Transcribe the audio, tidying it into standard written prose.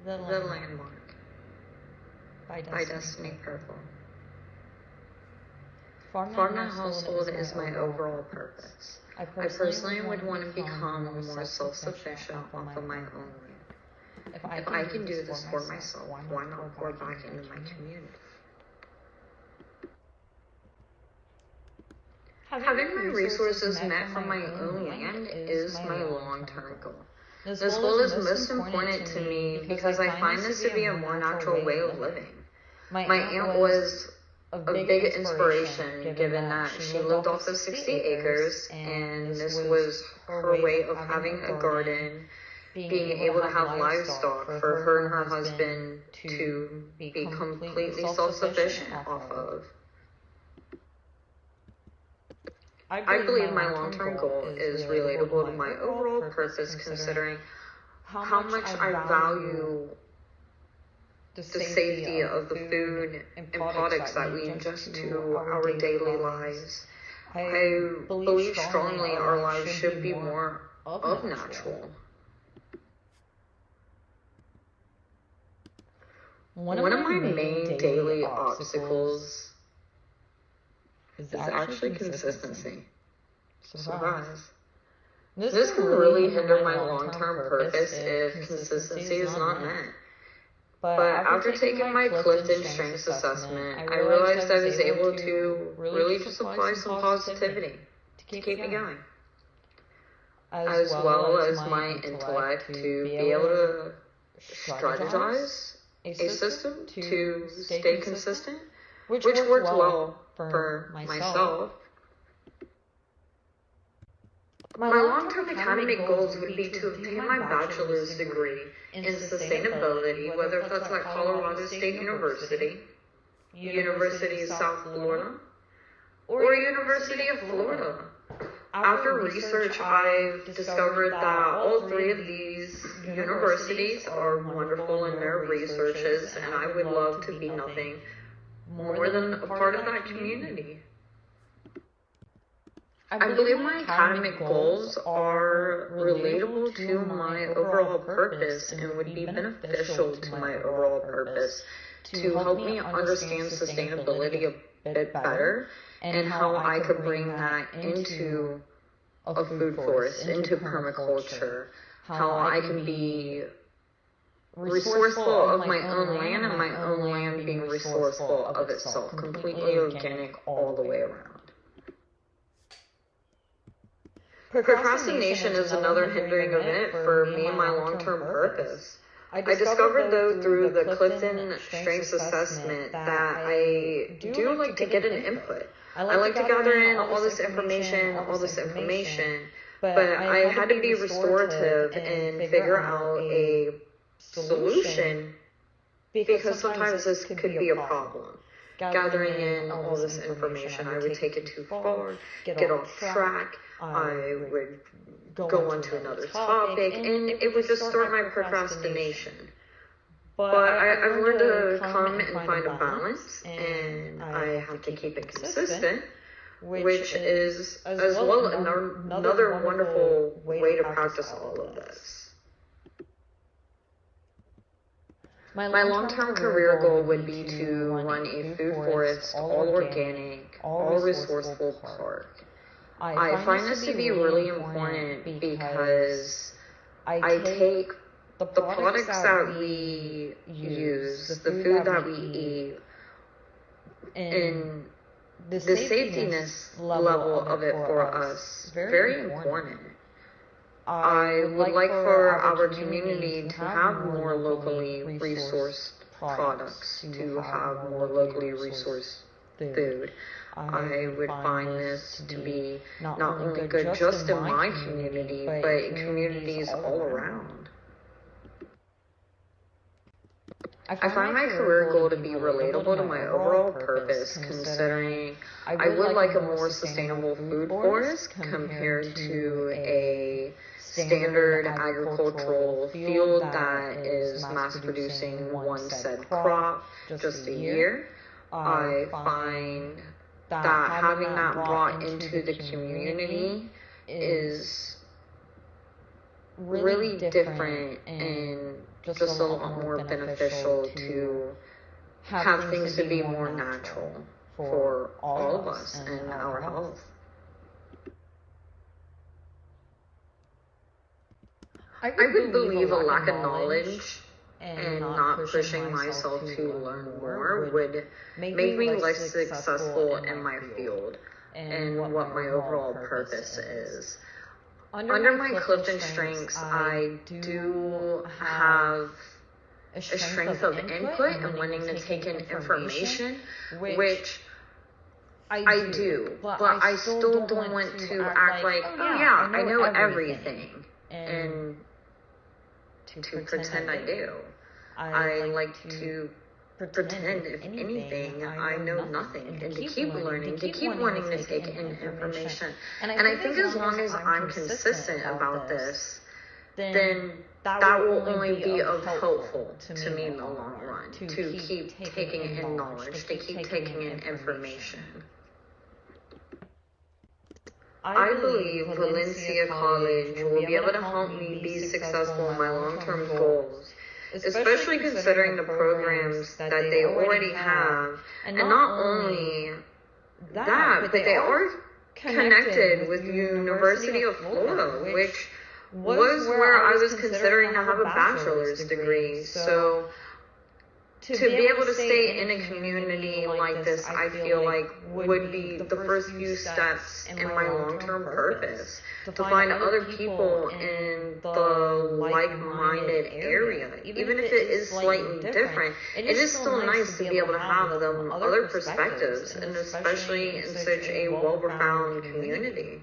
The Landmark by Destiny Purple. Farm and household is my overall purpose. I personally would want to become more self-sufficient off of my own land. If I can do this for myself, why not pour back into my community? Having my resources met from my own land is my long-term goal. This goal is most important to me because I find this to be a more natural way of living. My aunt was a big inspiration given that she lived off of 60 acres and this was her way of having a garden, being able to have livestock for her and her husband to be completely self-sufficient off of. I believe my long-term goal is relatable to my overall purpose considering how much I value the safety of the food and products that we ingest to our daily lives. I believe strongly our lives should be more of natural. One of my main daily obstacles is actually consistency. Surprise. This can really hinder my long-term purpose if consistency is not met. But after taking my Clifton Strengths Assessment, I realized I was able to really just apply some positivity to keep me going. As well as my intellect to be able to strategize a system to stay consistent, which worked well for myself. My long-term academic goals would be to obtain my bachelor's degree in sustainability, whether that's at Colorado State University, University of South Florida, or University of Florida. After research, I've discovered that all three of these universities are wonderful in their researches, and I would love to be nothing more than a part of that community. I believe my academic goals are relatable to my overall purpose and would be beneficial to my overall purpose to help me understand sustainability a bit better and how I could bring that into a food forest, into permaculture, how I can be resourceful of my own land and my own land being resourceful of itself, completely organic all the way around. Procrastination is another hindering event for me and my long-term purpose. I discovered, though, through the Clifton Strengths Assessment that I do like to get an input. I like to gather in all this information, but I had to be restorative and figure out a solution because sometimes this could be a problem. Gathering in all this information, I would take it too far, get off track, I would go on to another topic, and it would just start my procrastination. But I've learned to come and find a balance, and I have to keep it consistent, which is as well another wonderful way to practice all of this. My long-term career goal would be to run a food forest, all organic, all resourceful park. I find this to be really important because I take the products that we use, the food that we eat, and the safetiness level of it for us, very important. I would like for our community to have more locally resourced products, to have more locally resourced food. I would find this to be not only good just in my community, but in communities all around. I find my career goal to be relatable to my overall purpose, considering I would like a more sustainable food forest compared to a standard agricultural field that is mass producing one said crop just a year. I find that having that brought into the community is really different and just a lot more beneficial to have things to be more natural for all of us and our health. I would believe a lack of knowledge and not pushing myself to learn more would make me less successful in my field and what my overall purpose is. Under my Clifton strengths, I do have a strength of input and wanting to take in information, which I do, but I still don't want to act like, oh yeah, I know everything, and to pretend I do. I like to pretend, if anything, I know nothing, and to keep learning, to keep wanting to take in information. And I think as long as I'm consistent about this, then that will only be of helpful to me in the long run, to keep taking in knowledge, to keep taking in information. I believe Valencia College will be able to help me be successful in my long-term goals, especially considering the programs that they already have. And not only that, but they are connected with the University of Florida, which was where I was considering to have a bachelor's degree. So to be able to stay in a community like this, I feel like would be the first few steps in my long-term purpose, to find other people in the like-minded area. Even if it is slightly different, it is still nice to be able to have them other perspectives, and especially in such a well-profound community.